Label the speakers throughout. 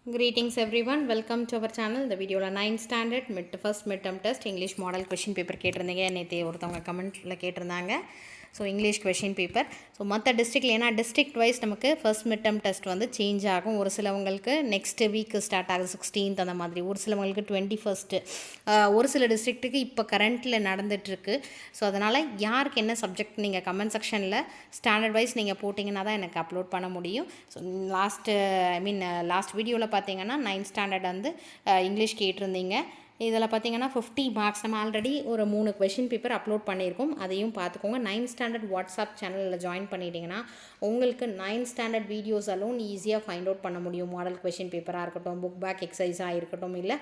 Speaker 1: Greetings everyone, welcome to our channel. The video 9th standard first midterm test English model question paper கேட்டிருந்தீங்க. நேற்று ஒருத்தவங்க கமெண்ட்டில் கேட்டிருந்தாங்க. So English question paper. So மற்ற டிஸ்ட்ரிக்டில் ஏன்னா டிஸ்ட்ரிக்ட் வைஸ் நமக்கு ஃபர்ஸ்ட் மிட் டர்ம் டெஸ்ட் வந்து சேஞ்ச் ஆகும். ஒரு சிலவங்களுக்கு நெக்ஸ்ட் வீக் ஸ்டார்ட் ஆகுது 16th அந்த மாதிரி, ஒரு சிலவங்களுக்கு 21st, ஒரு சில டிஸ்ட்ரிக்ட்டுக்கு இப்போ கரண்ட்டில் நடந்துகிட்ருக்கு. ஸோ அதனால் யாருக்கு என்ன சப்ஜெக்ட் நீங்கள் கமெண்ட் செக்ஷனில் ஸ்டாண்டர்ட் வைஸ் நீங்கள் போட்டிங்கன்னா தான் எனக்கு அப்லோட் பண்ண முடியும். ஸோ லாஸ்ட் வீடியோவில் பார்த்தீங்கன்னா 9th ஸ்டாண்டர்ட் வந்து இங்கிலீஷ் கேட்டிருந்தீங்க. இதில் பார்த்தீங்கன்னா 50 மார்க்ஸ் நம்ம ஆல்ரெடி ஒரு 3 கொஷின் பேப்பர் அப்லோட் பண்ணியிருக்கோம். அதையும் பார்த்துக்கோங்க. 9th ஸ்டாண்டர்ட் வாட்ஸ்அப் சேனலில் ஜாயின் பண்ணிட்டீங்கன்னா உங்களுக்கு 9th ஸ்டாண்டர்ட் வீடியோஸ் அலோன் ஈஸியாக ஃபைண்ட் அவுட் பண்ண முடியும். மாடல் கொஷின் பேப்பராக இருக்கட்டும், புக் பேக் எக்ஸசைஸாக இருக்கட்டும், இல்லை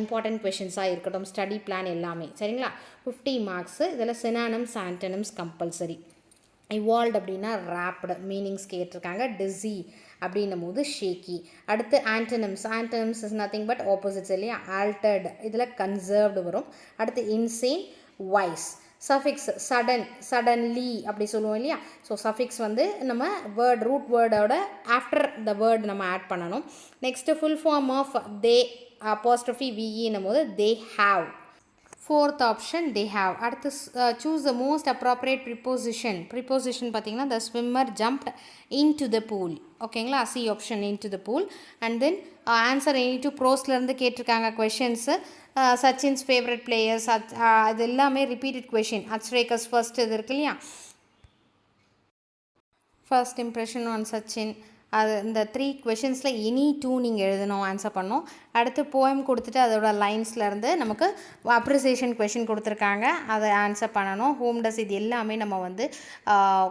Speaker 1: இம்பார்ட்டன்ட் கொஷின்ஸாக இருக்கட்டும், ஸ்டடி பிளான் எல்லாமே சரிங்களா. 50 மார்க்ஸு. இதில் சினானிம்ஸ் ஆன்டனிம்ஸ் கம்பல்சரி. இவால்வ் அப்படின்னா ரேப்டு மீனிங்ஸ் கேட்டிருக்காங்க. டிஸி அப்படின்னும் போது ஷேக்கி. அடுத்து antonyms is nothing but opposites இல்லையா. ஆல்டர்டு இதில் கன்சர்வ்டு வரும். அடுத்து இன்சேன், வைஸ். சஃபிக்ஸ் சடன்லி அப்படி சொல்லுவோம் இல்லையா. ஸோ சஃபிக்ஸ் வந்து நம்ம வேர்ட் ரூட் வேர்டோட ஆஃப்டர் த வேர்ட் நம்ம ஆட் பண்ணணும். Next full form of they apostrophe விஇன்னும் போது they have. Fourth option they have. அடுத்து choose the most appropriate preposition. Preposition பார்த்தீங்கன்னா the swimmer jumped into the pool. ஓகேங்களா. C option into the pool. And then answer any two prosலேருந்து கேட்டிருக்காங்க questions. Sachin's favourite players, அது எல்லாமே repeated question. அச்ரேக்கர்ஸ் first இது இருக்கு இல்லையா. First impression on Sachin. அது இந்த 3 கொஷின்ஸில் எனி 2 நீங்கள் எழுதணும், ஆன்சர் பண்ணணும். அடுத்து போயம் கொடுத்துட்டு அதோட லைன்ஸ்லேருந்து நமக்கு அப்ரிசியேஷன் கொஷின் கொடுத்துருக்காங்க, அதை ஆன்சர் பண்ணணும். ஹோம் டஸ் இது எல்லாமே நம்ம வந்து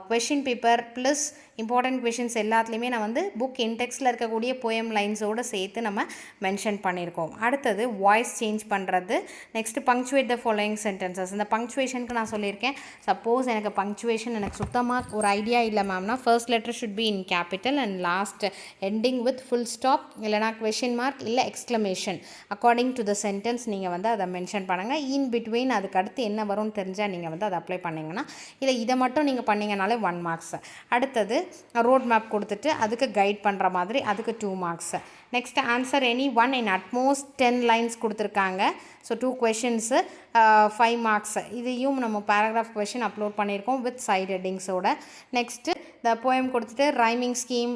Speaker 1: question paper plus important questions எல்லாத்துலேயுமே நான் வந்து புக் இன்டெக்ஸில் இருக்கக்கூடிய போயம் லைன்ஸோடு சேர்த்து நம்ம மென்ஷன் பண்ணியிருக்கோம். அடுத்தது வாய்ஸ் சேஞ்ச் பண்ணுறது. Next punctuate the following sentences. இந்த பங்க்சுவேஷனுக்கு நான் சொல்லியிருக்கேன். சப்போஸ் எனக்கு பங்க்சுவேஷன் எனக்கு சுத்தமாக ஒரு ஐடியா இல்லை மேம்னா first letter should be in capital and last ending with full stop, இல்லைனா கொஷின் மார்க், இல்லை exclamation according to the sentence நீங்கள் வந்து அதை மென்ஷன் பண்ணுங்கள். இன் பிட்வீன் அதுக்கு அடுத்து என்ன வரும்னு தெரிஞ்சால் நீங்கள் வந்து அதை அப்ளை பண்ணிங்கன்னா, இல்லை இதை மட்டும் நீங்கள் பண்ணிங்கனாலே 1 மார்க்ஸ். அடுத்தது ரோட் மேப் கொடுத்துட்டு அதுக்கு கைட் பண்ணுற மாதிரி அதுக்கு 2 marks. Next answer any one in at most 10 lines கொடுத்துருக்காங்க. So 2 questions 5 marks. இதையும் நம்ம பேராகிராஃப் கொஷின் அப்லோட் பண்ணியிருக்கோம் வித் சைட் ஹெட்டிங்ஸோட. நெக்ஸ்ட்டு இந்த போயம் கொடுத்துட்டு rhyming scheme,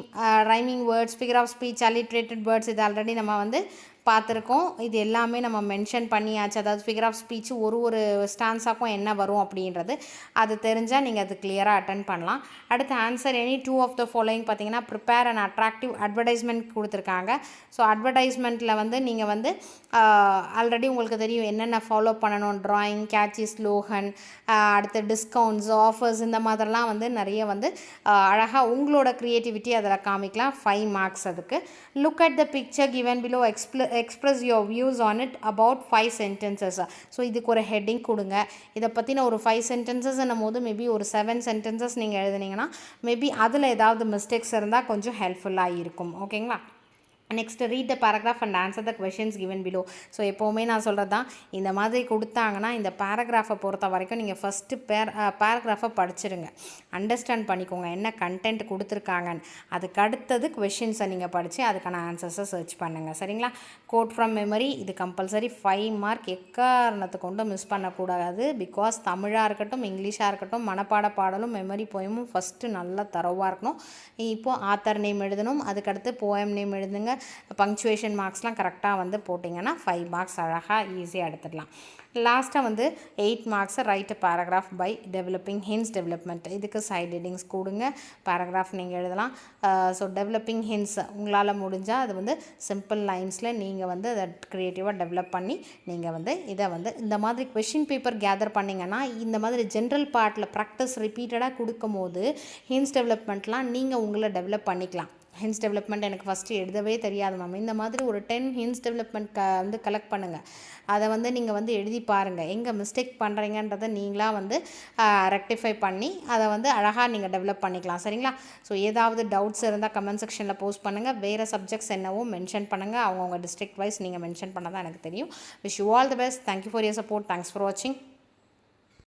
Speaker 1: rhyming words, figure of speech, alliterated words இது ஆல்ரெடி நம்ம வந்து பார்த்துருக்கோம். இது எல்லாமே நம்ம மென்ஷன் பண்ணியாச்சு. அதாவது ஃபிகர் ஆஃப் ஸ்பீச் ஒரு ஸ்டான்ஸாக்கும் என்ன வரும் அப்படின்றது அது தெரிஞ்சால் நீங்கள் அது கிளியராக அட்டன் பண்ணலாம். அடுத்து answer any 2 of the following பார்த்தீங்கன்னா ப்ரிப்பேர் அண்ட் அட்ராக்டிவ் அட்வர்டைஸ்மெண்ட் கொடுத்துருக்காங்க. ஸோ அட்வர்டைஸ்மெண்ட்டில் வந்து நீங்கள் வந்து ஆல்ரெடி உங்களுக்கு தெரியும் என்னென்ன ஃபாலோ பண்ணணும். ட்ராயிங், கேட்சி ஸ்லோகன், அடுத்து டிஸ்கவுண்ட்ஸ், ஆஃபர்ஸ், இந்த மாதிரிலாம் வந்து நிறைய வந்து அழகாக உங்களோட க்ரியேட்டிவிட்டி அதில் காமிக்கலாம். 5 மார்க்ஸ் அதுக்கு. Look at the picture given below, express your views on it about 5 sentences. So இதுக்கு ஒரு ஹெட்டிங் கொடுங்க. இதை பற்றின ஒரு 5 sentences என்னும் போது மேபி ஒரு 7 sentences நீங்கள் எழுதுனீங்கன்னா மேபி அதில் ஏதாவது மிஸ்டேக்ஸ் இருந்தால் கொஞ்சம் ஹெல்ப்ஃபுல்லாக இருக்கும். ஓகேங்களா. Next read the paragraph and answer the questions given below. So எப்போவுமே நான் சொல்கிறது தான், இந்த மாதிரி கொடுத்தாங்கன்னா இந்த பேராகிராஃபை பொறுத்த வரைக்கும் நீங்கள் ஃபஸ்ட்டு பேராகிராஃபை படிச்சிருங்க, அண்டர்ஸ்டாண்ட் பண்ணிக்கோங்க என்ன கண்டென்ட் கொடுத்துருக்காங்கன்னு. அதுக்கு அடுத்தது கொஷின்ஸை நீங்கள் படித்து அதுக்கான ஆன்சர்ஸை சர்ச் பண்ணுங்கள் சரிங்களா. கோட் ஃப்ரம் மெமரி இது கம்பல்சரி 5 மார்க். எக்காரணத்தை கொண்டு மிஸ் பண்ணக்கூடாது. பிகாஸ் தமிழாக இருக்கட்டும், இங்கிலீஷாக இருக்கட்டும், மனப்பாட பாடலும் மெமரி போயமும் ஃபஸ்ட்டு நல்லா தரவாக இருக்கணும். இப்போது ஆத்தர் நேம் எழுதணும், அதுக்கடுத்து போயம் நேம் எழுதுங்க. பங்க்சுவேஷன் மார்க்ஸ்லாம் கரெக்டாக வந்து போட்டிங்கன்னா 5 மார்க்ஸ் அழகாக ஈஸியாக எடுத்துடலாம். லாஸ்ட்டாக வந்து 8 மார்க்ஸை write paragraph by developing hints development. இதுக்கு சைட் ஹெட்டிங்ஸ் கொடுங்க, பேராகிராஃப் நீங்கள் எழுதலாம். ஸோ டெவலப்பிங் ஹின்ஸ் உங்களால் முடிஞ்சால் அது வந்து சிம்பிள் லைன்ஸில் நீங்கள் வந்து அதை க்ரியேட்டிவாக டெவலப் பண்ணி நீங்கள் வந்து இதை வந்து இந்த மாதிரி கொஷின் பேப்பர் கேதர் பண்ணிங்கன்னா இந்த மாதிரி ஜென்ரல் பார்ட்டில் ப்ராக்டிஸ் ரிப்பீட்டடாக கொடுக்கும் போது ஹின்ஸ் டெவலப்மெண்ட்லாம் நீங்கள் உங்களை டெவலப் பண்ணிக்கலாம். ஹின்ஸ் டெவலப்மெண்ட் எனக்கு ஃபஸ்ட்டு எழுதவே தெரியாது மேம், இந்த மாதிரி ஒரு 10 ஹின்ஸ் டெவலப்மெண்ட் வந்து கலெக்ட் பண்ணுங்கள். அதை வந்து நீங்கள் வந்து எழுதி பாருங்கள், எங்கே மிஸ்டேக் பண்ணுறீங்கன்றதை நீங்களாக வந்து ரெக்டிஃபை பண்ணி அதை வந்து அழகாக நீங்கள் டெவலப் பண்ணிக்கலாம் சரிங்களா. ஸோ ஏதாவது டவுட்ஸ் இருந்தால் கமெண்ட் செக்ஷனில் போஸ்ட் பண்ணுங்கள். வேறு சப்ஜெக்ட்ஸ் என்னவோ மென்ஷன் பண்ணுங்கள். அவங்கவுங்க டிஸ்ட்ரிக்ட் வைஸ் நீங்கள் மென்ஷன் பண்ண தான் எனக்கு தெரியும். Wish you all the best. Thank you for your support. Thanks for வாட்சிங்.